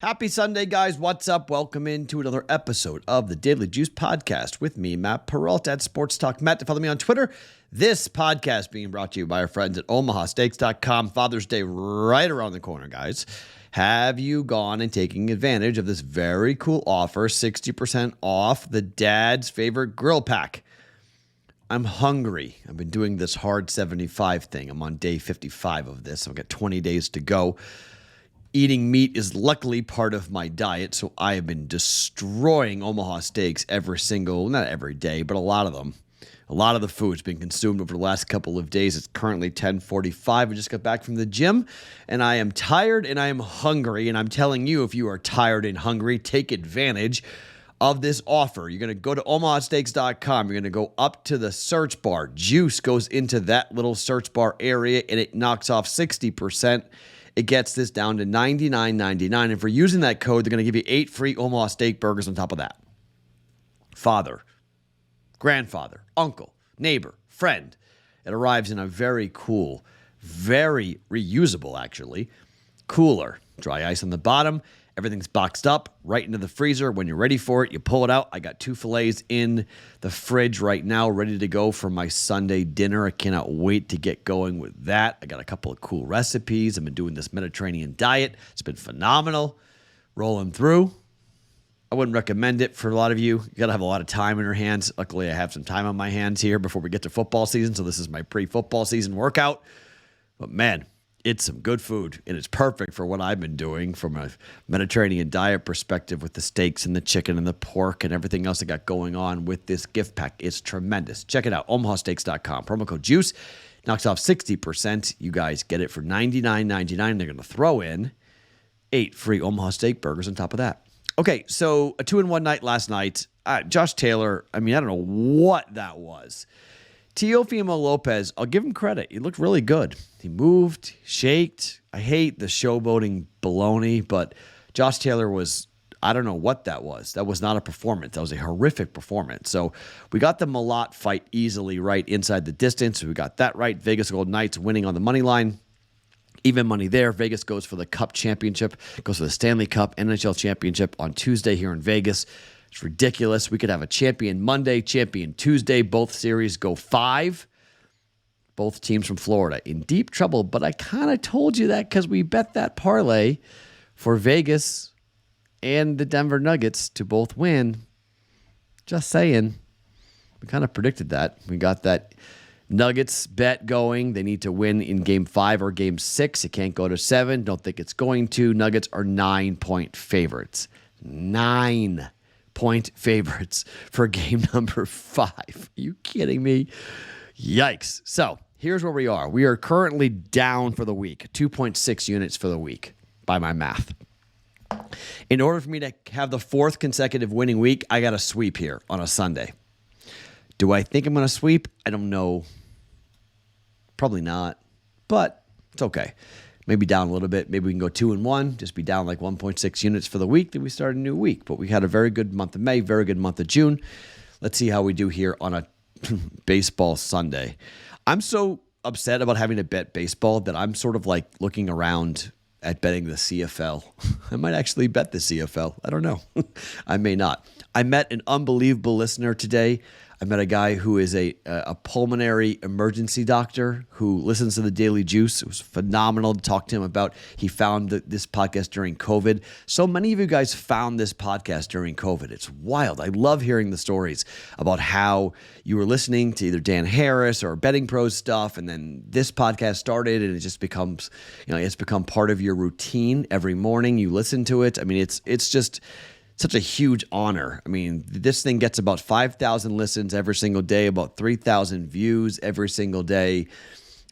Happy Sunday, guys. What's up? Welcome into another episode of the Daily Juice Podcast with me, Matt Perrault at Sports Talk Matt. To follow me on Twitter, this podcast being brought to you by our friends at omahasteaks.com. Father's Day right around the corner, guys. Have you gone and taken advantage of this very cool offer, 60% off the dad's favorite grill pack? I'm hungry. I've been doing this hard 75 thing. I'm on day 55 of this. I've got 20 days to go. Eating meat is luckily part of my diet, so I have been destroying Omaha Steaks not every day, but a lot of them. A lot of the food's been consumed over the last couple of days. It's currently 10:45. I just got back from the gym, and I am tired and I am hungry, and I'm telling you, if you are tired and hungry, take advantage of this offer. You're going to go to omahasteaks.com. You're going to go up to the search bar. Juice goes into that little search bar area, and it knocks off 60%. It gets this down to $99.99. And for using that code, they're going to give you 8 free Omaha Steak burgers on top of that. Father, grandfather, uncle, neighbor, friend. It arrives in a very cool, very reusable, actually, cooler. Dry ice on the bottom. Everything's boxed up right into the freezer. When you're ready for it, you pull it out. I got 2 fillets in the fridge right now, ready to go for my Sunday dinner. I cannot wait to get going with that. I got a couple of cool recipes. I've been doing this Mediterranean diet. It's been phenomenal. Rolling through. I wouldn't recommend it for a lot of you. You got to have a lot of time in your hands. Luckily, I have some time on my hands here before we get to football season, so this is my pre-football season workout. But man, it's some good food, and it's perfect for what I've been doing from a Mediterranean diet perspective with the steaks and the chicken and the pork and everything else I got going on with this gift pack. It's tremendous. Check it out, omahasteaks.com. Promo code JUICE knocks off 60%. You guys get it for $99.99. They're going to throw in 8 free Omaha Steak burgers on top of that. Okay, so a 2-in-1 night last night. Josh Taylor, I don't know what that was. Teofimo Lopez, I'll give him credit. He looked really good. He moved, shaked. I hate the showboating baloney, but Josh Taylor was, I don't know what that was. That was not a performance. That was a horrific performance. So we got the Malott fight easily right inside the distance. We got that right. Vegas Golden Knights winning on the money line. Even money there. Vegas goes for the Cup Championship, goes for the Stanley Cup NHL Championship on Tuesday here in Vegas. It's ridiculous. We could have a champion Monday, champion Tuesday. Both series go 5. Both teams from Florida in deep trouble. But I kind of told you that because we bet that parlay for Vegas and the Denver Nuggets to both win. Just saying. We kind of predicted that. We got that Nuggets bet going. They need to win in Game 5 or Game 6. It can't go to 7. Don't think it's going to. Nuggets are 9-point favorites. 9-point favorites for game number 5. Are you kidding me? Yikes. So here's where we are. We are currently down for the week, 2.6 units for the week by my math. In order for me to have the 4th consecutive winning week, I got to sweep here on a Sunday. Do I think I'm going to sweep? I don't know. Probably not, but it's okay. Maybe down a little bit. Maybe we can go 2-1, just be down like 1.6 units for the week. Then we start a new week. But we had a very good month of May, very good month of June. Let's see how we do here on a baseball Sunday. I'm so upset about having to bet baseball that I'm sort of like looking around at betting the CFL. I might actually bet the CFL. I don't know. I may not. I met an unbelievable listener today. I met a guy who is a pulmonary emergency doctor who listens to the Daily Juice. It was phenomenal to talk to him about. He found this podcast during COVID. So many of you guys found this podcast during COVID. It's wild. I love hearing the stories about how you were listening to either Dan Harris or BettingPros stuff, and then this podcast started, and it just becomes, it's become part of your routine every morning. You listen to it. It's just such a huge honor. This thing gets about 5,000 listens every single day, about 3,000 views every single day.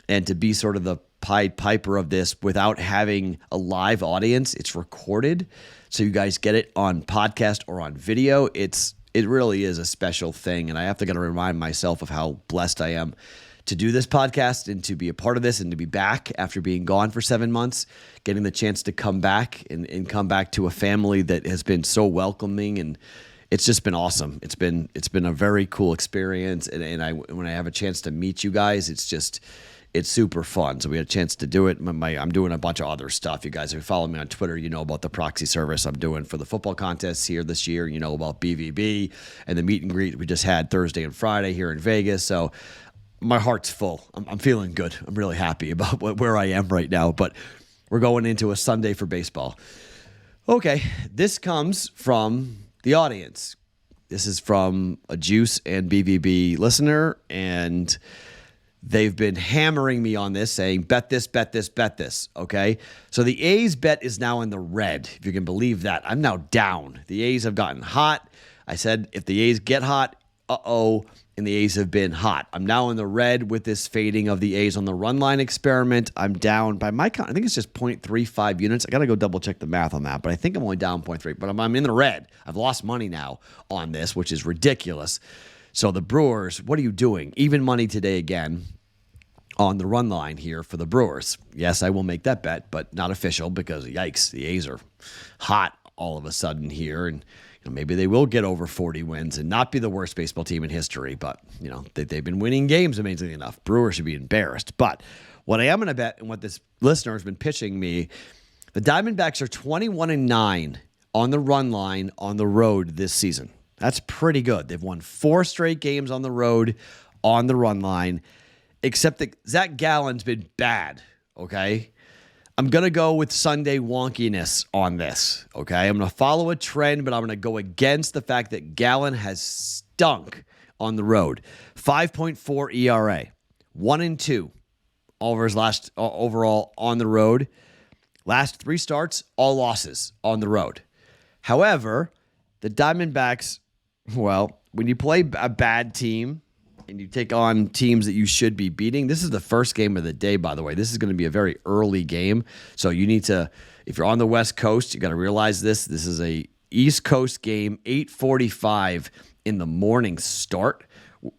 And to be sort of the Pied Piper of this without having a live audience, it's recorded. So you guys get it on podcast or on video. It really is a special thing. And I have to remind myself of how blessed I am to do this podcast and to be a part of this and to be back after being gone for 7 months, getting the chance to come back and come back to a family that has been so welcoming, and it's just been awesome. It's been a very cool experience, and when I have a chance to meet you guys, it's super fun. So we had a chance to do it. I'm doing a bunch of other stuff. You guys, if you follow me on Twitter, you know about the proxy service I'm doing for the football contests here this year. You know about BVB and the meet and greet we just had Thursday and Friday here in Vegas. So my heart's full. I'm feeling good. I'm really happy about where I am right now. But we're going into a Sunday for baseball. Okay, this comes from the audience. This is from a Juice and BVB listener, and they've been hammering me on this, saying, bet this, bet this, bet this, okay? So the A's bet is now in the red, if you can believe that. I'm now down. The A's have gotten hot. I said if the A's get hot, and the A's have been hot. I'm now in the red with this fading of the A's on the run line experiment. I'm down by my count. I think it's just 0.35 units. I got to go double check the math on that, but I think I'm only down 0.3. But I'm in the red. I've lost money now on this, which is ridiculous. So the Brewers, what are you doing? Even money today again on the run line here for the Brewers. Yes, I will make that bet, but not official because, yikes, the A's are hot all of a sudden here. And maybe they will get over 40 wins and not be the worst baseball team in history. But, they've been winning games, amazingly enough. Brewers should be embarrassed. But what I am going to bet, and what this listener has been pitching me, the Diamondbacks are 21-9 on the run line on the road this season. That's pretty good. They've won 4 straight games on the road on the run line, except that Zach Gallen's been bad, okay? I'm going to go with Sunday wonkiness on this, okay? I'm going to follow a trend, but I'm going to go against the fact that Gallen has stunk on the road. 5.4 ERA, 1-2 over his last overall on the road. Last 3 starts, all losses on the road. However, the Diamondbacks, well, when you play a bad team and you take on teams that you should be beating, this is the first game of the day, by the way. This is going to be a very early game. So you need to, if you're on the West Coast, you got to realize this. This is a East Coast game, 8:45 in the morning start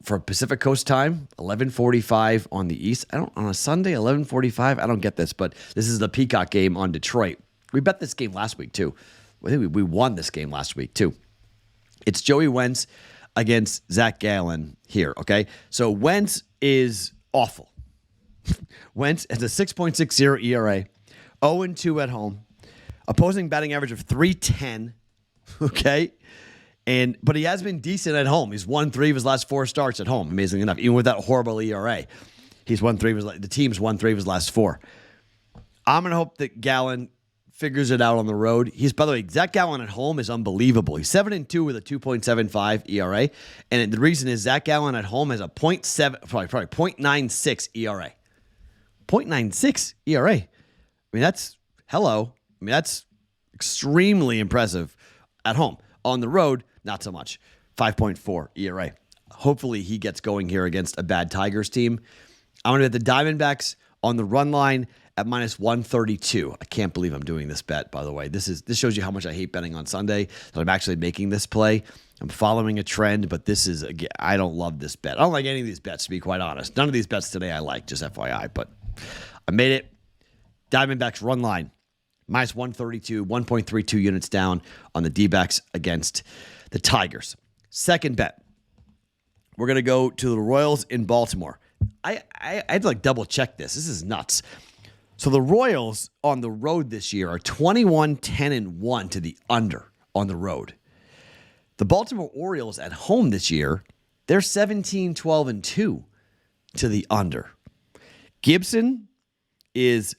for Pacific Coast time, 11:45 on the East. On a Sunday, 11:45. I don't get this, but this is the Peacock game on Detroit. We bet this game last week too. I think we won this game last week too. It's Joey Wentz against Zach Gallen here, okay? So Wentz is awful. Wentz has a 6.60 ERA, 0-2 at home, opposing batting average of .310, okay? But he has been decent at home. He's won 3 of his last 4 starts at home, amazingly enough, even with that horrible ERA. He's won 3 of his, the team's won 3 of his last 4. I'm going to hope that Gallen figures it out on the road. By the way, Zach Gallen at home is unbelievable. He's 7-2 with a 2.75 ERA. And the reason is Zach Gallen at home has a probably 0.96 ERA. 0.96 ERA. I mean, that's extremely impressive at home. On the road, not so much. 5.4 ERA. Hopefully he gets going here against a bad Tigers team. I'm going to bet the Diamondbacks on the run line at -132. I can't believe I'm doing this bet, by the way. This shows you how much I hate betting on Sunday, that I'm actually making this play. I'm following a trend, but I don't love this bet. I don't like any of these bets, to be quite honest. None of these bets today I like, just FYI, but I made it. Diamondbacks run line, -132, 1.32 units down on the D-backs against the Tigers. Second bet, we're going to go to the Royals in Baltimore. I had to double check this. This is nuts. So the Royals on the road this year are 21-10-1 to the under on the road. The Baltimore Orioles at home this year, they're 17-12-2 to the under. Gibson is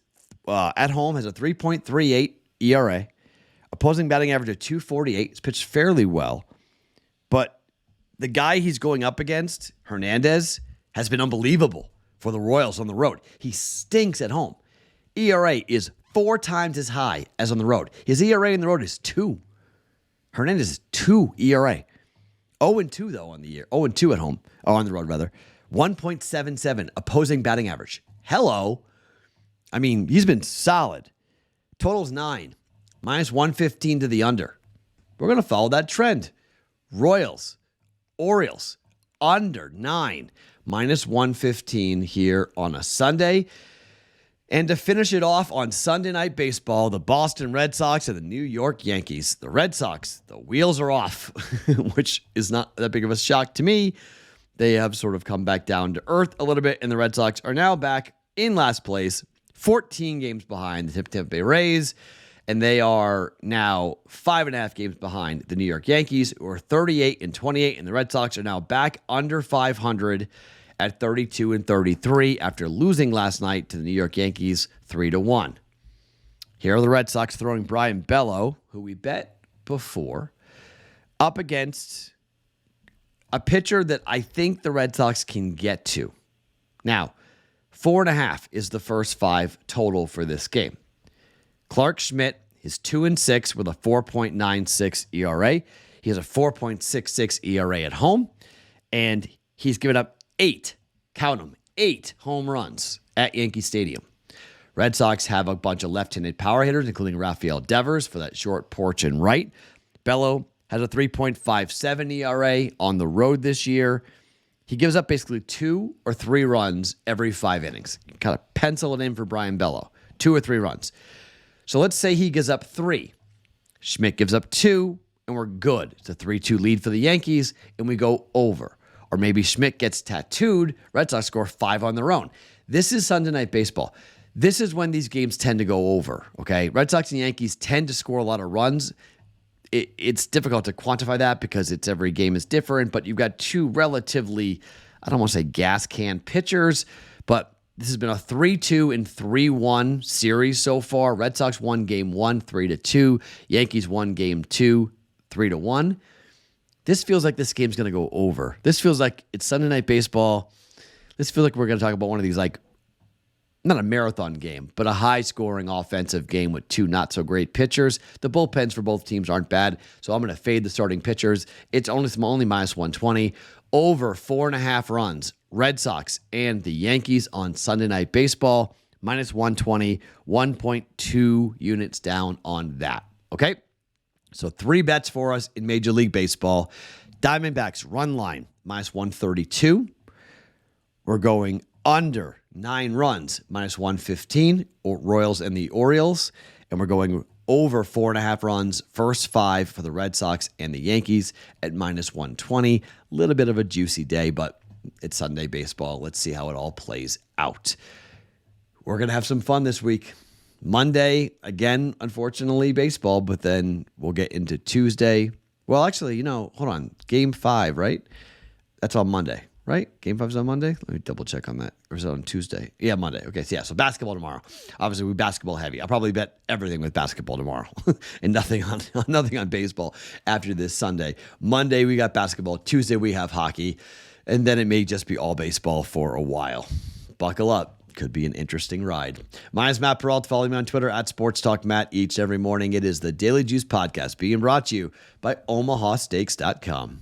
at home, has a 3.38 ERA, opposing batting average of .248. He's pitched fairly well, but the guy he's going up against, Hernandez, has been unbelievable for the Royals on the road. He stinks at home. ERA is 4 times as high as on the road. His ERA on the road is 2. Hernandez is 2 ERA. 0-2 though on the year. 0-2 at home. On the road rather. 1.77 opposing batting average. Hello. I mean, he's been solid. Total's 9. -115 to the under. We're going to follow that trend. Royals, Orioles, under 9. -115 here on a Sunday. And to finish it off on Sunday Night Baseball, the Boston Red Sox and the New York Yankees. The Red Sox, the wheels are off, which is not that big of a shock to me. They have sort of come back down to earth a little bit, and the Red Sox are now back in last place, 14 games behind the Tampa Bay Rays, and they are now 5.5 games behind the New York Yankees, who are 38-28, and the Red Sox are now back under 500 at 32-33 after losing last night to the New York Yankees 3-1. Here are the Red Sox throwing Brayan Bello, who we bet before, up against a pitcher that I think the Red Sox can get to. Now, 4.5 is the first 5 total for this game. Clark Schmidt is 2-6 with a 4.96 ERA. He has a 4.66 ERA at home, and he's given up 8 home runs at Yankee Stadium. Red Sox have a bunch of left-handed power hitters, including Rafael Devers for that short porch and right. Bello has a 3.57 ERA on the road this year. He gives up basically 2 or 3 runs every 5 innings. You kind of pencil it in for Brayan Bello, 2 or 3 runs. So let's say he gives up 3. Schmidt gives up 2, and we're good. It's a 3-2 lead for the Yankees, and we go over. Or maybe Schmidt gets tattooed, Red Sox score 5 on their own. This is Sunday Night Baseball. This is when these games tend to go over, okay? Red Sox and Yankees tend to score a lot of runs. It's difficult to quantify that because every game is different, but you've got 2 relatively, I don't want to say gas can pitchers, but this has been a 3-2 and 3-1 series so far. Red Sox won game 1, 3-2. Yankees won game 2, 3-1. This feels like this game's going to go over. This feels like it's Sunday Night Baseball. This feels like we're going to talk about one of these, like, not a marathon game, but a high-scoring offensive game with 2 not-so-great pitchers. The bullpens for both teams aren't bad, so I'm going to fade the starting pitchers. It's only minus 120. Over 4.5 runs, Red Sox and the Yankees on Sunday Night Baseball, minus 120, 1.2 units down on that, okay? So 3 bets for us in Major League Baseball. Diamondbacks run line, minus 132. We're going under 9 runs, minus 115, or Royals and the Orioles. And we're going over 4.5 runs, first 5 for the Red Sox and the Yankees at minus 120. A little bit of a juicy day, but it's Sunday baseball. Let's see how it all plays out. We're going to have some fun this week. Monday, again, unfortunately, baseball, but then we'll get into Tuesday. Well, actually, hold on. Game 5, right? That's on Monday, right? Game 5 is on Monday? Let me double check on that. Or is it on Tuesday? Yeah, Monday. Okay, so basketball tomorrow. Obviously, we're basketball heavy. I'll probably bet everything with basketball tomorrow and nothing on baseball after this Sunday. Monday, we got basketball. Tuesday, we have hockey. And then it may just be all baseball for a while. Buckle up. Could be an interesting ride. My name is Matt Perrault. Follow me on Twitter at SportsTalkMatt each and every morning. It is the Daily Juice Podcast being brought to you by OmahaSteaks.com.